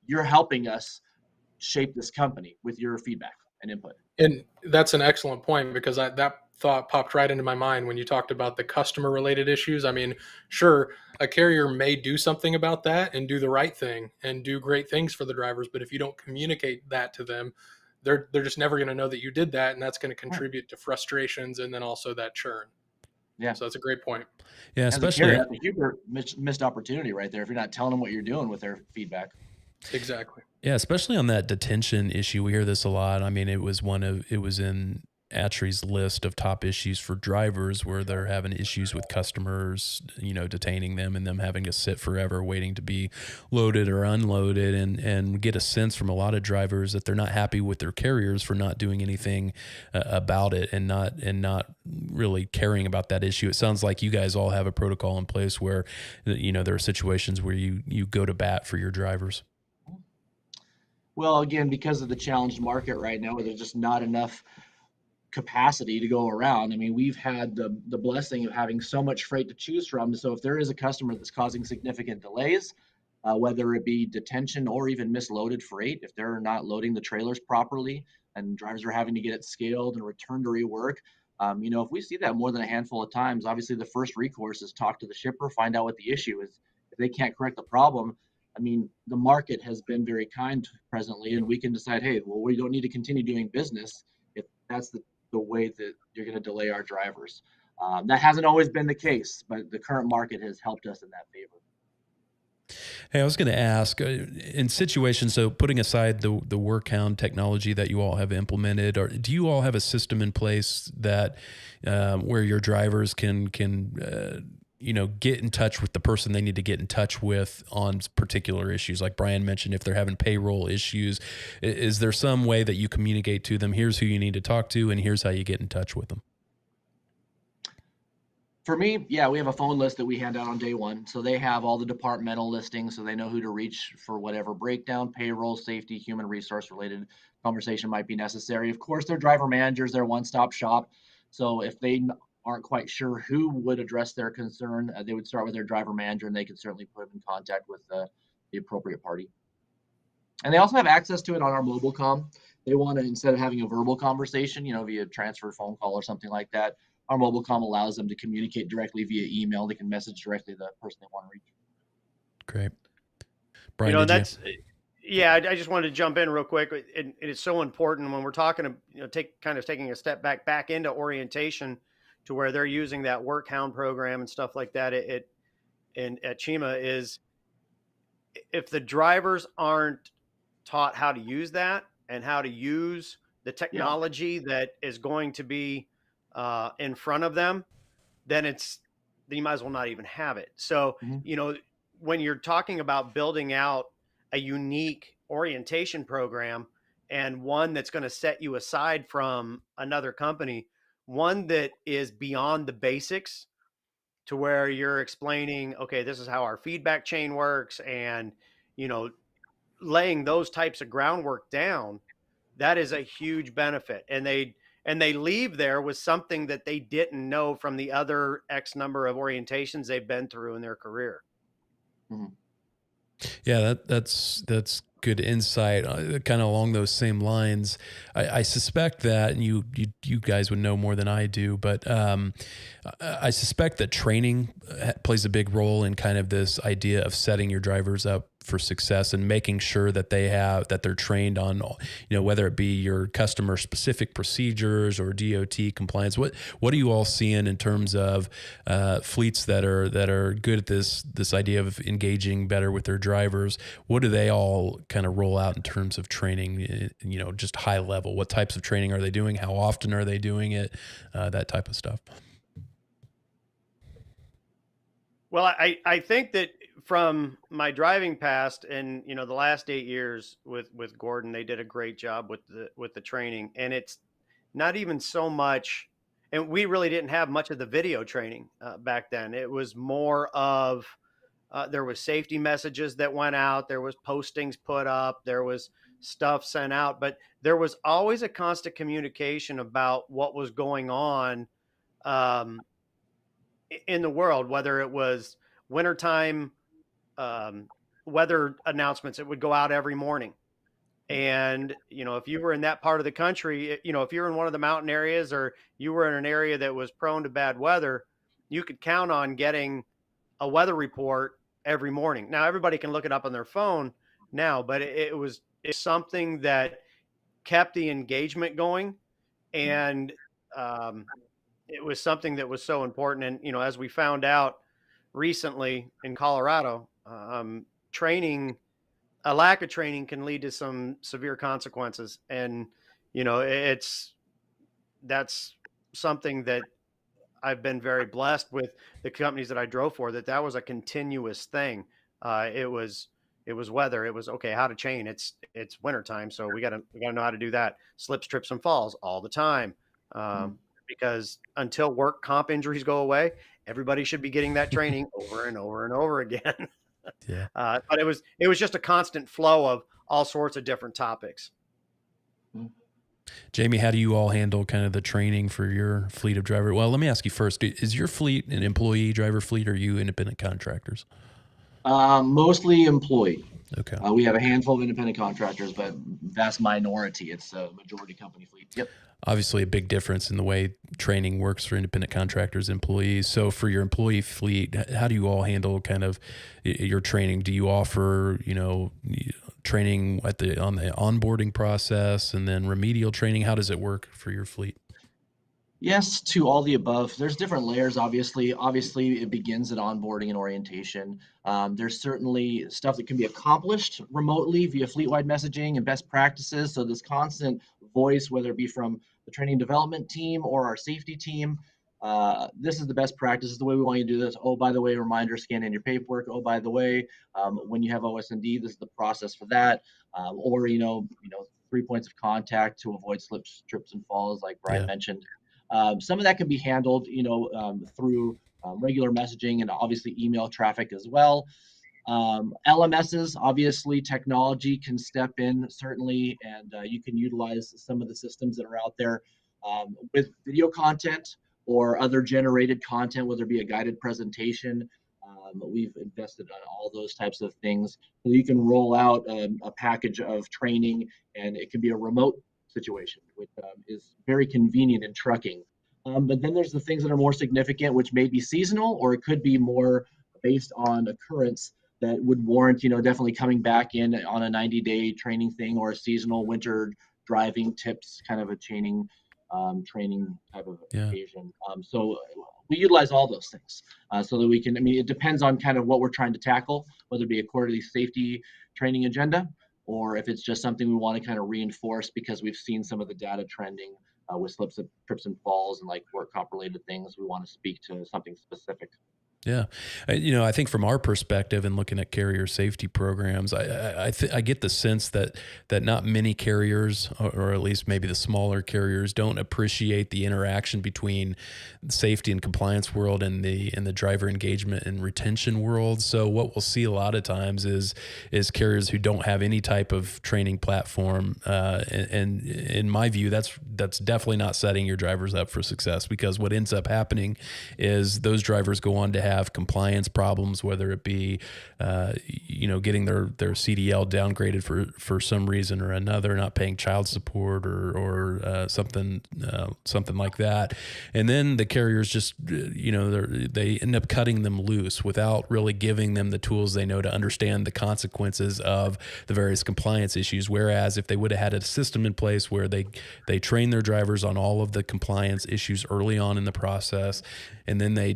you're helping us shape this company with your feedback and input. And that's an excellent point because that thought popped right into my mind when you talked about the customer related issues. I mean, sure, a carrier may do something about that and do the right thing and do great things for the drivers, but if you don't communicate that to them, they're just never going to know that you did that, and that's going to Right. contribute to frustrations and then also that churn. Yeah. So that's a great point. Yeah, As a carrier, especially that's a huge missed opportunity right there if you're not telling them what you're doing with their feedback. Exactly. Yeah, especially on that detention issue. We hear this a lot. I mean, it was in Atree's list of top issues for drivers where they're having issues with customers, detaining them and them having to sit forever waiting to be loaded or unloaded, and get a sense from a lot of drivers that they're not happy with their carriers for not doing anything about it and not really caring about that issue. It sounds like you guys all have a protocol in place where there are situations where you go to bat for your drivers. Well, again, because of the challenged market right now, where there's just not enough capacity to go around. I mean, we've had the blessing of having so much freight to choose from. So if there is a customer that's causing significant delays, whether it be detention or even misloaded freight, if they're not loading the trailers properly and drivers are having to get it scaled and returned to rework, if we see that more than a handful of times, obviously the first recourse is talk to the shipper, find out what the issue is. If they can't correct the problem, I mean, the market has been very kind presently, and we can decide, hey, well, we don't need to continue doing business if that's the way that you're going to delay our drivers. That hasn't always been the case, but the current market has helped us in that favor. Hey, I was going to ask, in situations, so putting aside the work hound technology that you all have implemented, or do you all have a system in place that where your drivers can get in touch with the person they need to get in touch with on particular issues? Like Brian mentioned, if they're having payroll issues, is there some way that you communicate to them, here's who you need to talk to and here's how you get in touch with them? For me, yeah, we have a phone list that we hand out on day one. So they have all the departmental listings, so they know who to reach for whatever breakdown, payroll, safety, human resource related conversation might be necessary. Of course, their driver managers, their one-stop shop. So if they aren't quite sure who would address their concern, they would start with their driver manager, and they can certainly put them in contact with the appropriate party. And they also have access to it on our mobile comm. They want to, instead of having a verbal conversation, via transfer phone call or something like that, our mobile comm allows them to communicate directly via email. They can message directly the person they want to reach. Great. Brian, did that's, yeah, I just wanted to jump in real quick. It's so important when we're talking, taking a step back into orientation to where they're using that work hound program and stuff like that. And at Cheema is, if the drivers aren't taught how to use that and how to use the technology that is going to be in front of them, then you might as well not even have it. So, when you're talking about building out a unique orientation program and one that's going to set you aside from another company, one that is beyond the basics to where you're explaining, okay, this is how our feedback chain works, and you know, laying those types of groundwork down, that is a huge benefit. And they leave there with something that they didn't know from the other X number of orientations they've been through in their career. Mhm. Yeah, that's good insight. Kind of along those same lines, I suspect that, and you guys would know more than I do, but I suspect that training plays a big role in kind of this idea of setting your drivers up for success and making sure that they're trained on, whether it be your customer specific procedures or DOT compliance. What are you all seeing in terms of fleets that are good at this idea of engaging better with their drivers? What do they all kind of roll out in terms of training? Just high level. What types of training are they doing? How often are they doing it? That type of stuff. Well, I think that from my driving past and the last 8 years with Gordon, they did a great job with the training, and it's not even so much. And we really didn't have much of the video training back then. It was more of there was safety messages that went out, there was postings put up, there was stuff sent out, but there was always a constant communication about what was going on. Um, in the world, whether it was wintertime um, weather announcements, it would go out every morning. And, if you were in that part of the country, if you're in one of the mountain areas or you were in an area that was prone to bad weather, you could count on getting a weather report every morning. Now, everybody can look it up on their phone now, but it's something that kept the engagement going. And um, it was something that was so important. And, as we found out recently in Colorado, training, a lack of training can lead to some severe consequences. And, that's something that I've been very blessed with the companies that I drove for, that was a continuous thing. It was weather. It was okay, how to chain. It's wintertime. So we gotta know how to do that. Slips, trips, and falls all the time. Um, because until work comp injuries go away, everybody should be getting that training over and over and over again. Yeah. But it was just a constant flow of all sorts of different topics. Jamie, how do you all handle kind of the training for your fleet of driver? Well, let me ask you first, is your fleet an employee driver fleet, or are you independent contractors? Mostly employee. Okay. We have a handful of independent contractors, but vast minority. It's a majority company fleet. Yep. Obviously a big difference in the way training works for independent contractors, employees. So for your employee fleet, how do you all handle kind of your training? Do you offer, training on the onboarding process and then remedial training? How does it work for your fleet? Yes, to all the above. There's different layers, obviously. Obviously, it begins at onboarding and orientation. There's certainly stuff that can be accomplished remotely via fleet-wide messaging and best practices. So this constant voice, whether it be from the training development team or our safety team, this is the best practice. This is the way we want you to do this. Oh, by the way, reminder, scan in your paperwork. Oh, by the way, when you have OS&D, this is the process for that. Or 3 points of contact to avoid slips, trips, and falls, like Brian mentioned. Some of that can be handled, through regular messaging and obviously email traffic as well. LMSs, obviously, technology can step in certainly, and you can utilize some of the systems that are out there with video content or other generated content, whether it be a guided presentation. We've invested in all those types of things. So you can roll out a package of training, and it can be a remote situation, which is very convenient in trucking. But then there's the things that are more significant, which may be seasonal, or it could be more based on occurrence that would warrant, definitely coming back in on a 90-day training thing, or a seasonal winter driving tips kind of a training type of occasion. So we utilize all those things so that we can, it depends on kind of what we're trying to tackle, whether it be a quarterly safety training agenda, or if it's just something we want to kind of reinforce because we've seen some of the data trending with slips, trips, and falls and like work comp related things. We want to speak to something specific. Yeah. I think from our perspective and looking at carrier safety programs, I get the sense that not many carriers, or at least maybe the smaller carriers, don't appreciate the interaction between safety and compliance world and the driver engagement and retention world. So what we'll see a lot of times is carriers who don't have any type of training platform, and in my view, that's definitely not setting your drivers up for success, because what ends up happening is those drivers go on to have compliance problems, whether it be, getting their CDL downgraded for some reason or another, not paying child support or something like that. And then the carriers just, they end up cutting them loose without really giving them the tools they know to understand the consequences of the various compliance issues. Whereas if they would have had a system in place where they train their drivers on all of the compliance issues early on in the process, and then they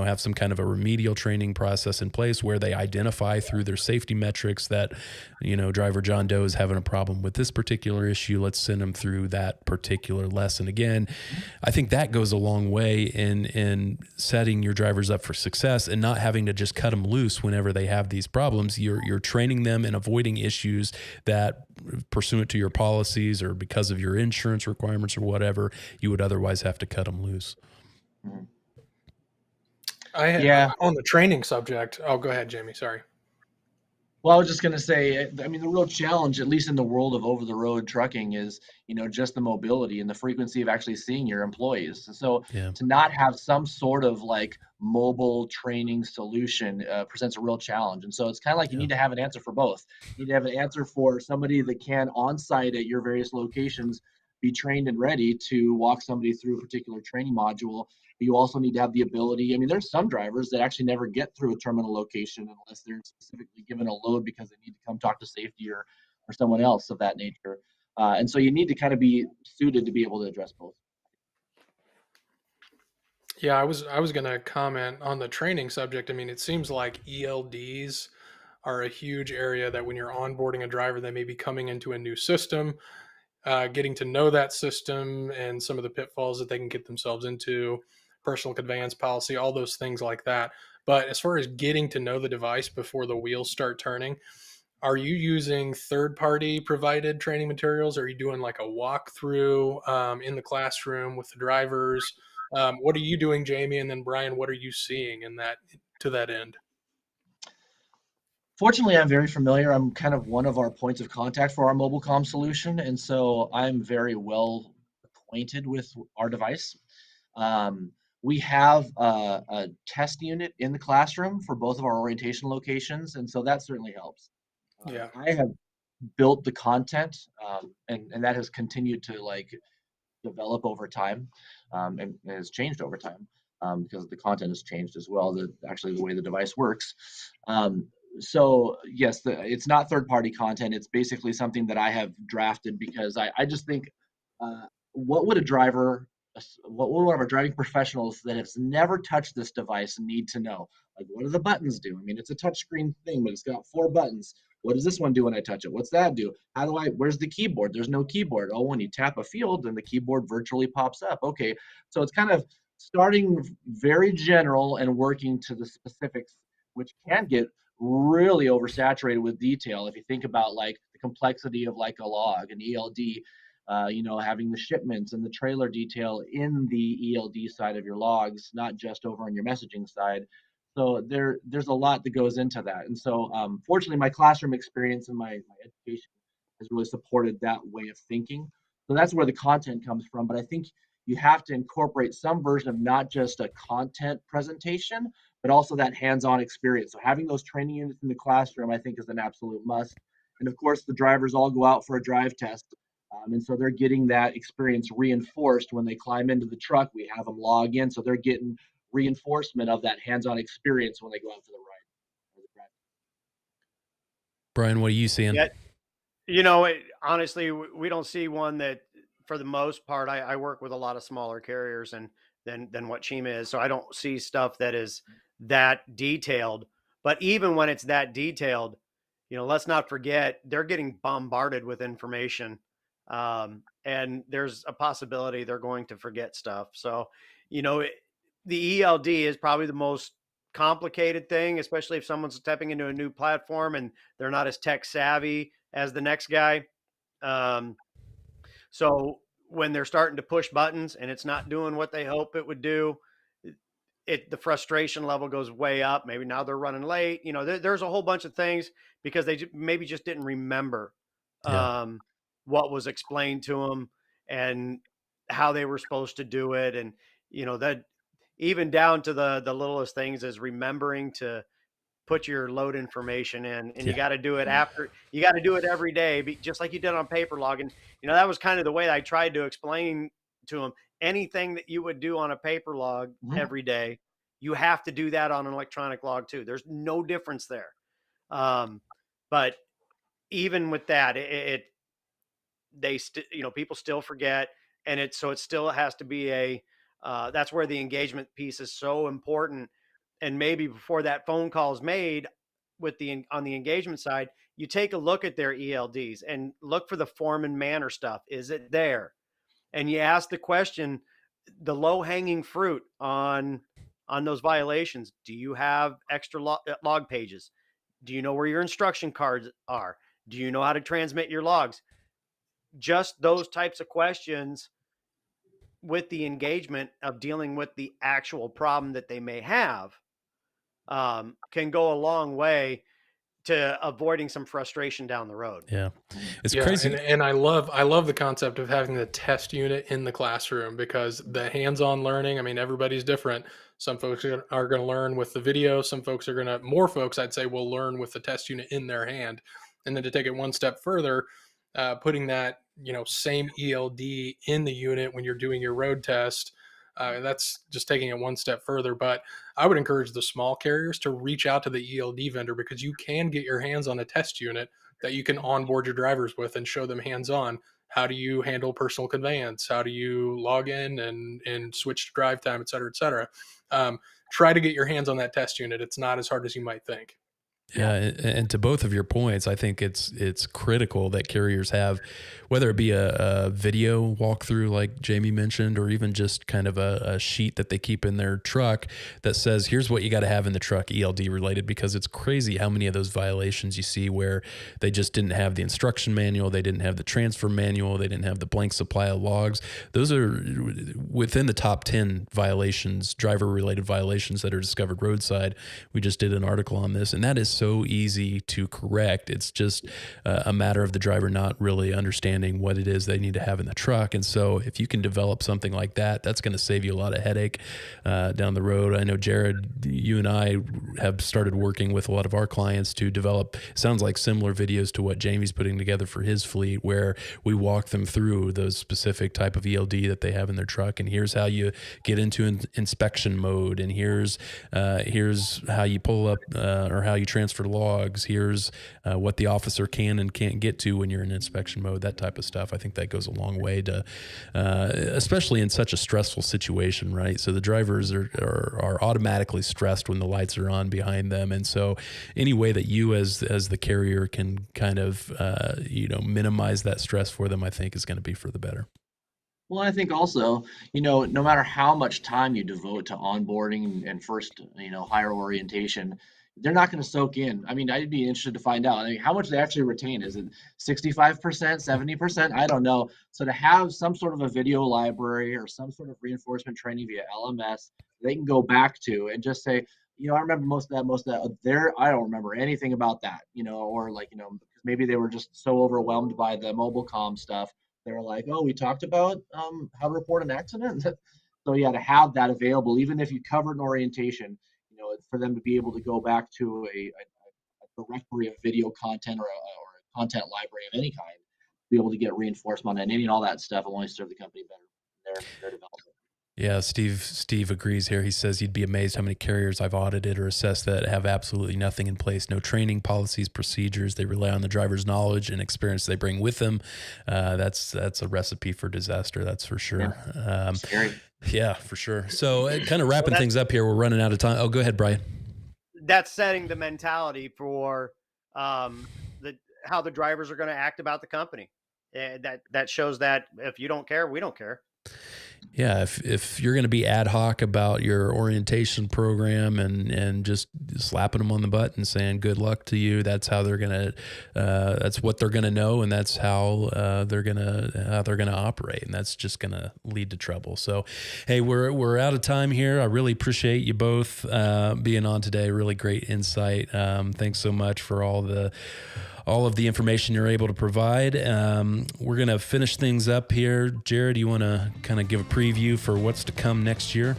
have some kind of a remedial training process in place where they identify through their safety metrics that, driver John Doe is having a problem with this particular issue. Let's send them through that particular lesson. Again, I think that goes a long way in setting your drivers up for success and not having to just cut them loose whenever they have these problems. You're training them and avoiding issues that, pursuant to your policies or because of your insurance requirements or whatever, you would otherwise have to cut them loose. Mhm. I on the training subject. Oh, go ahead, Jamie. Sorry. Well, I was just going to say, I mean, the real challenge, at least in the world of over the road trucking, is, just the mobility and the frequency of actually seeing your employees. So Yeah. to not have some sort of like mobile training solution presents a real challenge. And so it's kind of like you need to have an answer for both. You need to have an answer for somebody that can on site at your various locations be trained and ready to walk somebody through a particular training module. You also need to have the ability. I mean, there's some drivers that actually never get through a terminal location unless they're specifically given a load because they need to come talk to safety or someone else of that nature. And so you need to kind of be suited to be able to address both. Yeah, I was going to comment on the training subject. I mean, it seems like ELDs are a huge area that when you're onboarding a driver, they may be coming into a new system, getting to know that system and some of the pitfalls that they can get themselves into, personal conveyance policy, all those things like that. But as far as getting to know the device before the wheels start turning, are you using third-party provided training materials? Are you doing like a walkthrough in the classroom with the drivers? What are you doing, Jamie? And then Brian, what are you seeing in that to that end? Fortunately, I'm very familiar. I'm kind of one of our points of contact for our mobile comm solution, and so I'm very well acquainted with our device. We have a test unit in the classroom for both of our orientation locations, and so that certainly helps. Yeah. I have built the content, and that has continued to like develop over time, and has changed over time, because the content has changed as well. Actually the way the device works. So yes, it's not third-party content. It's basically something that I have drafted because I just think, uh, what would a driver, what would one of our driving professionals that has never touched this device need to know? Like, what do the buttons do? I mean, it's a touchscreen thing, but it's got 4 buttons. What does this one do when I touch it? What's that do? Where's the keyboard? There's no keyboard. Oh, when you tap a field, then the keyboard virtually pops up. Okay. So it's kind of starting very general and working to the specifics, which can get really oversaturated with detail. If you think about like the complexity of like a log, an ELD, having the shipments and the trailer detail in the ELD side of your logs, not just over on your messaging side. So there's a lot that goes into that. And so fortunately, my classroom experience and my education has really supported that way of thinking. So that's where the content comes from. But I think you have to incorporate some version of not just a content presentation, but also that hands-on experience. So having those training units in the classroom, I think, is an absolute must. And of course, the drivers all go out for a drive test. And so they're getting that experience reinforced when they climb into the truck. We have them log in. So they're getting reinforcement of that hands-on experience when they go out for the ride. Brian, what are you seeing? Yeah, honestly, we don't see one that, for the most part, I work with a lot of smaller carriers and than what Cheema is, so I don't see stuff that is that detailed. But even when it's that detailed, let's not forget they're getting bombarded with information, and there's a possibility they're going to forget stuff. So, the ELD is probably the most complicated thing, especially if someone's stepping into a new platform and they're not as tech savvy as the next guy. So when they're starting to push buttons and it's not doing what they hope it would do, the frustration level goes way up. Maybe now they're running late. There's a whole bunch of things because they maybe just didn't remember Yeah. what was explained to them and how they were supposed to do it. And, that even down to the littlest things is remembering to put your load information in, and you Yeah. got to do it you got to do it every day, just like you did on paper log. And, that was kind of the way I tried to explain to them. Anything that you would do on a paper log every day, you have to do that on an electronic log too. There's no difference there. But even with that, people still forget, and it still has to be that's where the engagement piece is so important. And maybe before that phone call is made on the engagement side, you take a look at their ELDs and look for the form and manner stuff. Is it there? And you ask the question, the low hanging fruit on those violations. Do you have extra log pages? Do you know where your instruction cards are? Do you know how to transmit your logs? Just those types of questions with the engagement of dealing with the actual problem that they may have can go a long way to avoiding some frustration down the road. Yeah. It's crazy. And I love the concept of having the test unit in the classroom, because the hands-on learning, I mean, everybody's different. Some folks are going to learn with the video. Some folks more folks, I'd say, will learn with the test unit in their hand. And then to take it one step further, putting that, same ELD in the unit when you're doing your road test, that's just taking it one step further. But I would encourage the small carriers to reach out to the ELD vendor, because you can get your hands on a test unit that you can onboard your drivers with and show them hands-on. How do you handle personal conveyance? How do you log in and switch to drive time, et cetera, et cetera? Try to get your hands on that test unit. It's not as hard as you might think. Yeah, and to both of your points, I think it's critical that carriers have, whether it be a video walkthrough like Jamie mentioned, or even just kind of a sheet that they keep in their truck that says, here's what you got to have in the truck, ELD related, because it's crazy how many of those violations you see where they just didn't have the instruction manual, they didn't have the transfer manual, they didn't have the blank supply of logs. Those are within the top 10 violations, driver-related violations that are discovered roadside. We just did an article on this, and that is so easy to correct. It's just a matter of the driver not really understanding what it is they need to have in the truck. And so if you can develop something like that, that's going to save you a lot of headache down the road. I know, Jared, you and I have started working with a lot of our clients to develop, sounds like similar videos to what Jamie's putting together for his fleet, where we walk them through those specific type of ELD that they have in their truck. And here's how you get into inspection mode. And here's how you pull up or how you transfer logs. Here's what the officer can and can't get to when you're in inspection mode, that type of stuff. I think that goes a long way to, especially in such a stressful situation, right? So the drivers are automatically stressed when the lights are on behind them. And so any way that you as the carrier can kind of, minimize that stress for them, I think is going to be for the better. Well, I think also, no matter how much time you devote to onboarding and first, hire orientation, they're not going to soak in. I mean, I'd be interested to find out. I mean, how much they actually retain. Is it 65%, 70%? I don't know. So to have some sort of a video library or some sort of reinforcement training via LMS, they can go back to and just say, I remember most of that there. I don't remember anything about that, or because maybe they were just so overwhelmed by the mobile comm stuff. They were like, oh, we talked about how to report an accident. So yeah, to have that available, even if you covered an orientation, for them to be able to go back to a directory of video content or a content library of any kind, be able to get reinforcement and all that stuff will only serve the company better in their development. Yeah, Steve agrees here. He says you'd be amazed how many carriers I've audited or assessed that have absolutely nothing in place. No training, policies, procedures. They rely on the driver's knowledge and experience they bring with them. That's a recipe for disaster, that's for sure. Yeah, scary. Yeah, for sure. So kind of wrapping things up here, we're running out of time. Oh, go ahead, Brian. That's setting the mentality for how the drivers are going to act about the company. That shows that if you don't care, we don't care. Yeah, if you're going to be ad hoc about your orientation program and just slapping them on the butt and saying good luck to you, that's how they're gonna that's what they're gonna know, and that's how they're gonna operate, and that's just gonna lead to trouble. So, hey, we're out of time here. I really appreciate you both being on today. Really great insight. Thanks so much for all of the information you're able to provide. We're going to finish things up here. Jared, do you want to kind of give a preview for what's to come next year?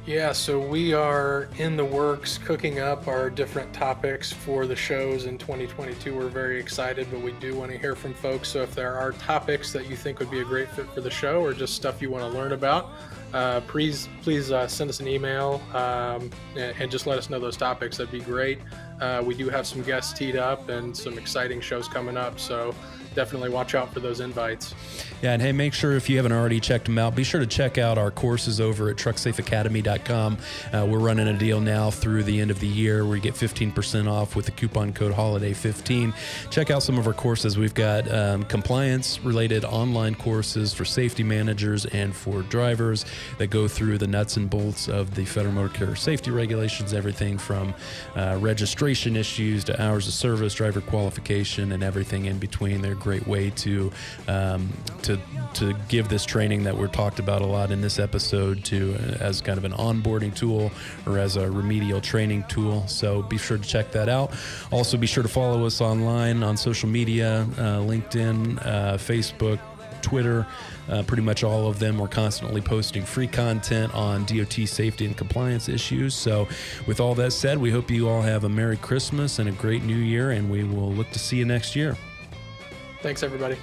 Yeah, so we are in the works cooking up our different topics for the shows in 2022. We're very excited, but we do want to hear from folks. So if there are topics that you think would be a great fit for the show or just stuff you want to learn about, please send us an email and just let us know those topics. That'd be great. We do have some guests teed up and some exciting shows coming up, so definitely watch out for those invites. Yeah, and hey, make sure if you haven't already checked them out, be sure to check out our courses over at trucksafeacademy.com. We're running a deal now through the end of the year where you get 15% off with the coupon code HOLIDAY15. Check out some of our courses. We've got compliance-related online courses for safety managers and for drivers that go through the nuts and bolts of the Federal Motor Carrier Safety Regulations, everything from registration issues to hours of service, driver qualification, and everything in between. They're a great way to give this training that we're talked about a lot in this episode to as kind of an onboarding tool or as a remedial training tool. So be sure to check that out. Also, be sure to follow us online on social media, LinkedIn, Facebook, Twitter, pretty much all of them. We're constantly posting free content on DOT safety and compliance issues. So with all that said, we hope you all have a Merry Christmas and a great New Year, and we will look to see you next year. Thanks, everybody.